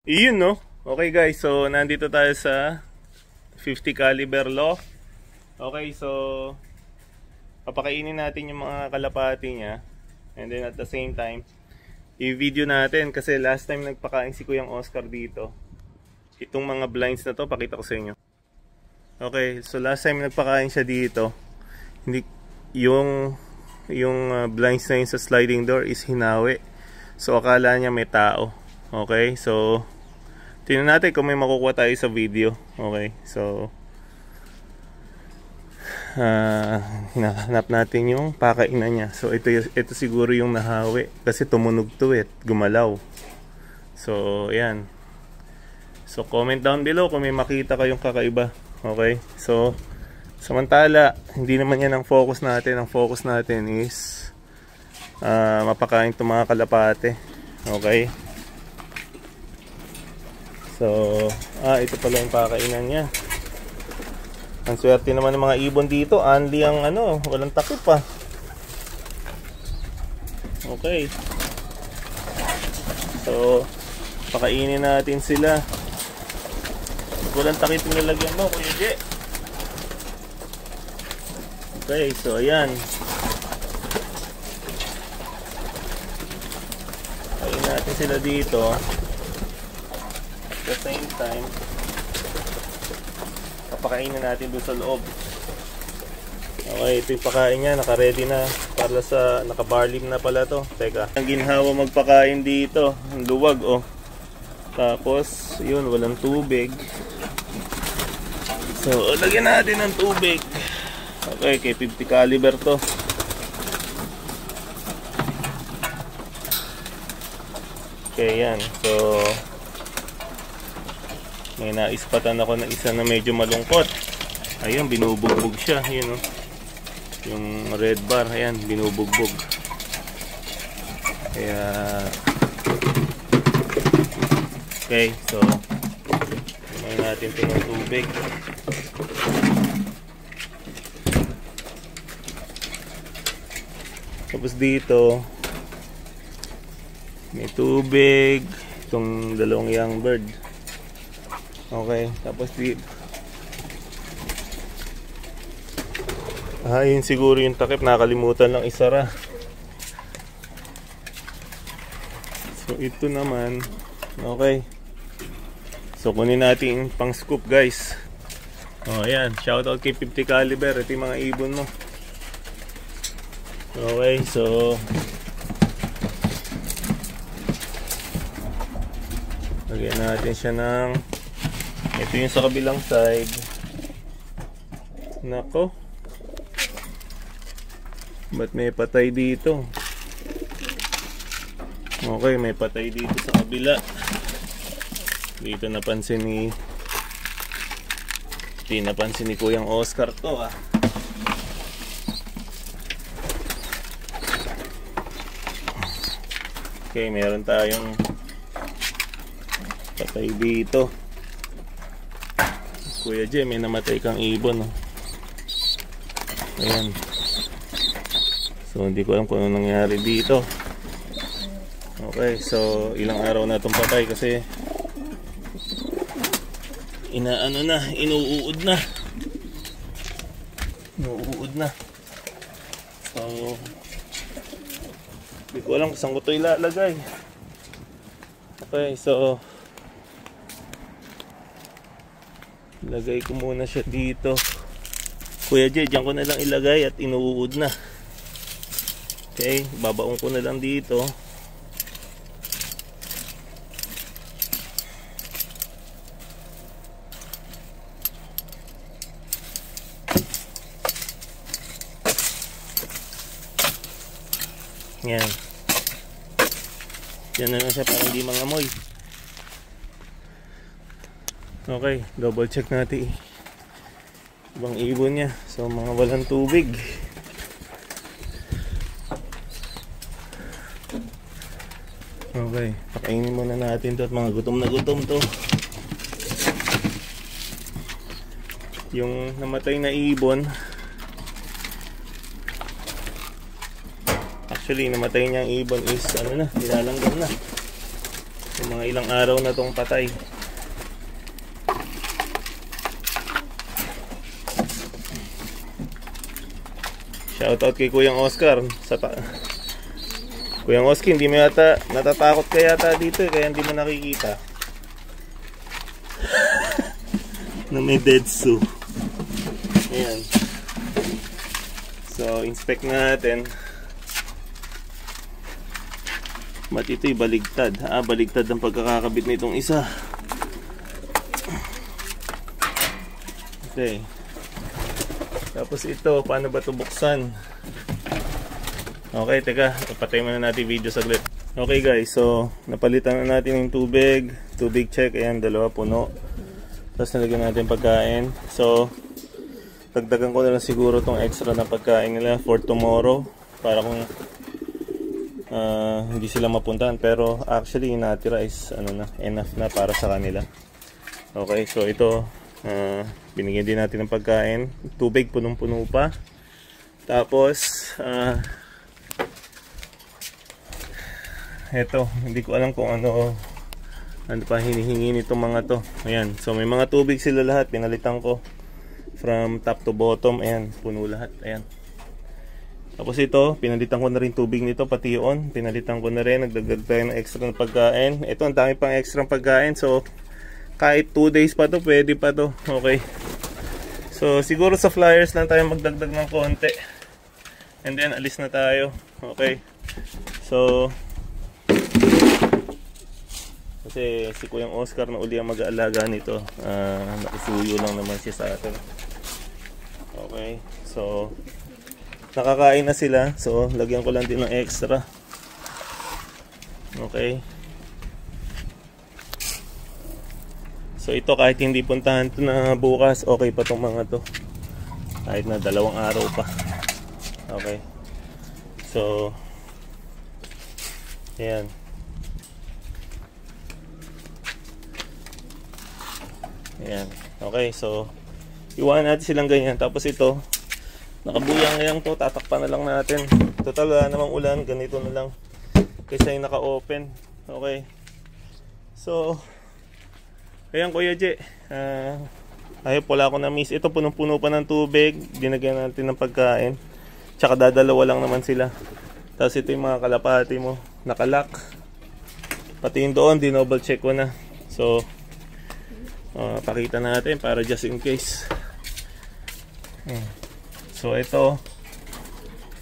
Iyon, no? Okay guys, so nandito tayo sa 50 caliber loft. Okay, so papakainin natin yung mga kalapati niya. And then at the same time, i-video natin kasi last time nagpakain si Kuyang Oscar dito. Itong mga blinds na to, pakita ko sa inyo. Okay, so last time nagpakain siya dito, hindi yung blinds na yun sa sliding door is hinawi. So akala niya may tao. Okay, so tingnan natin kung may makukuha tayo sa video. Okay, so hinahanap natin yung pakainan niya. So ito siguro yung nahawi kasi tumunog to gumalaw. So ayan. So comment down below kung may makita kayong kakaiba. Okay, so samantala hindi naman yan ang focus natin. Ang focus natin is mapakain itong mga kalapate. Okay, so ito pala yung pakainan niya. Ang swerte naman ng mga ibon dito, only ang walang takip pa. Okay, so pakainin natin sila. Walang takip yung lalagyan mo, Kuya Je. Okay, so ayan, pakainin natin sila dito. At the same time, papakainin natin doon sa loob. Okay, ito yung pakain niya, naka-ready na para sa, naka-barlim na pala to. Teka, ang ginhawa magpakain dito, ang luwag Tapos, yun, walang tubig. So, lagyan natin ng tubig. Okay, kay 50 caliber to. Okay, yan. So may naispatan ako ng isa na medyo malungkot. Ayun, binubugbog siya. Ayun, yung red bar, ayan, binubugbog. Kaya okay, so kumain natin ito ng tubig. Tapos dito may tubig, itong dalawang young bird. Okay, tapos dito yun siguro yung takip, nakalimutan lang isara. So ito naman, okay, so kunin natin yung pang scoop guys. Ayan, shoutout kay 50 caliber. Ito yung mga ibon mo. Okay, so lagyan natin siya ng, ito yung sa kabilang side. Nako, ba't may patay dito? Okay, may patay dito sa kabila. Dito napansin ni Kuyang Oscar to Okay, meron tayong patay dito. Kuya Je, may namatay kang ibon. Ayan. So hindi ko alam kung ano nangyari dito. Okay, so ilang araw na itong patay kasi inuud na. So hindi ko alam kung saan ko ito ilalagay. Okay, so ilagay ko muna siya dito. Kuya Je, dyan ko na lang ilagay at inuud na. Okay, babaong ko na lang dito. Yan. Yan na lang siya para hindi mangamoy. Okay, double check natin ibang ibon niya. So mga walang tubig. Okay, pakainin muna natin to at mga gutom na gutom to. Yung namatay na ibon, actually namatay niyang ibon is nilalanggam na. Yung mga ilang araw na tong patay. Shoutout kay Kuyang Oscar. Kuyang Oscar, hindi mo yata natatakot ka yata dito kaya hindi mo nakikita na may dead zoo. Ayan. So, inspect natin. Ba't ito'y baligtad? Baligtad ang pagkakakabit nitong isa. Okay. Tapos ito, paano ba ito buksan? Okay, teka, ipatay muna natin video saglit. Okay guys, so napalitan na natin yung tubig. Tubig check, ayan, 2 puno. Tapos nalagyan natin pagkain. So, dagdagan ko na lang siguro tong extra na pagkain nila for tomorrow. Para kung hindi sila mapuntahan. Pero actually, yung natira is enough na para sa kanila. Okay, so ito, binigyan din natin ng pagkain. Tubig, punong-puno pa. Tapos, eto, hindi ko alam kung ano pa hinihingi nitong mga to. Ayan, so may mga tubig sila lahat. Pinalitan ko from top to bottom. Ayan, puno lahat. Ayan. Tapos ito, pinalitan ko na rin tubig nito, pati yun. Pinalitan ko na rin, nagdagdag tayo ng extra na pagkain. Ito, ang dami pang extra pagkain. So, kahit 2 days pa to, pwede pa to. Okay. So, siguro sa flyers lang tayo magdagdag ng konti. And then, alis na tayo. Okay. So, kasi si Kuyang Oscar na uli ang mag-aalaga nito. Nakisuyo lang naman siya sa atin. Okay. So, nakakain na sila. So, lagyan ko lang din ng extra. Okay. So, ito kahit hindi puntahan to na bukas, okay pa tong mga to. Kahit na 2 araw pa. Okay. So, ayan. Ayan. Okay, so iwanan natin silang ganyan. Tapos ito, nakabuyang ngayon to, tatakpan na lang natin. Total, wala namang ulan, ganito na lang kaysa yung naka-open. Okay. So, ayan Kuya J. Ayop, wala ko na miss. Ito, punong-puno pa ng tubig. Dinagyan natin ng pagkain. Tsaka dadalawa lang naman sila. Tapos ito yung mga kalapati mo, nakalock. Pati yung doon, dinoble check ko na. So, pakita natin para just in case. So ito,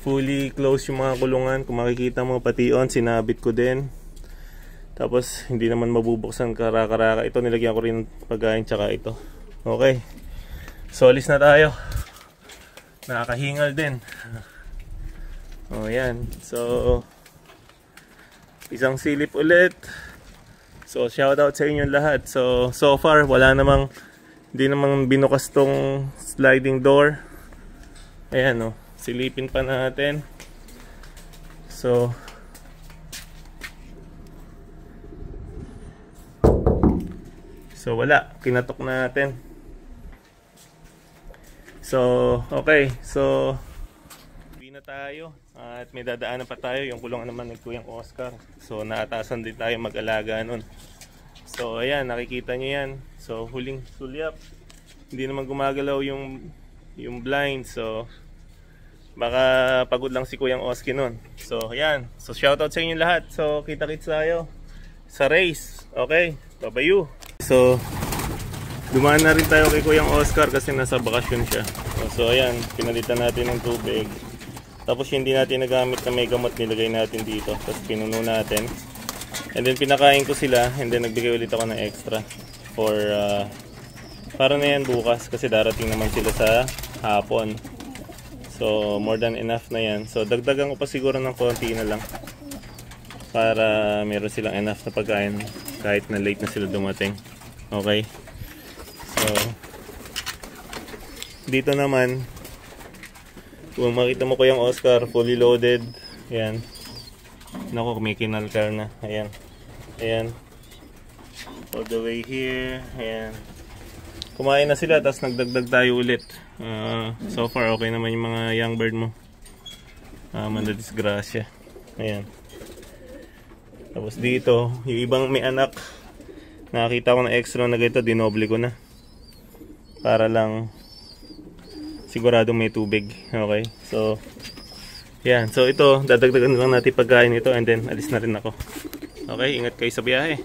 fully closed yung mga kulungan. Kung makikita mo, pati on sinabit ko din. Tapos hindi naman mabubuksan karaka-raka. Ito nilagyan ko rin pagkain tsaka ito. Okay. So alis na tayo. Nakakahingal din. Yan. So isang silip ulit. So shoutout sa inyo lahat. So far wala namang, hindi namang binukas tong sliding door. Ayan silipin pa natin. So wala, kinatok natin. So okay, so uwi na tayo at may dadaanan pa tayo. Yung kulungan naman ng Kuyang Oscar. So naatasan din tayo mag-alaga nun. So ayan, nakikita nyo yan. So huling sulyap, hindi naman gumagalaw yung blind. So baka pagod lang si Kuyang Oscar nun. So ayan, so shoutout sa inyo lahat. So kita-kits tayo sa race. Okay, bye-bye. So dumaan na rin tayo kay Kuyang Oscar kasi nasa bakasyon siya. So ayan, pinalitan natin ng tubig. Tapos hindi natin nagamit na may gamot, nilagay natin dito. Tapos pinuno natin. And then pinakain ko sila. And then nagbigay ulit ako ng extra. For para na yan bukas. Kasi darating naman sila sa hapon. So more than enough na yan. So dagdagan ko pa siguro ng konti na lang. Para meron silang enough na pagkain. Kahit na late na sila dumating. Okay. So dito naman, kung makita mo Kuyang Oscar, fully loaded. Ayan. Naku, may kinalkar na. Ayan. Ayan. All the way here. Ayan. Kumain na sila, tapos nagdagdag tayo ulit. So far, okay naman yung mga young bird mo. Manda disgrasya. Ayan. Tapos dito, yung ibang may anak, nakakita ko na extra na ganito, dinoble ko na. Para lang sigurado may tubig. Okay, so yan. So ito, dadagdagan lang natin pagkain nito and then alis na rin ako. Okay, ingat kayo sa biyahe.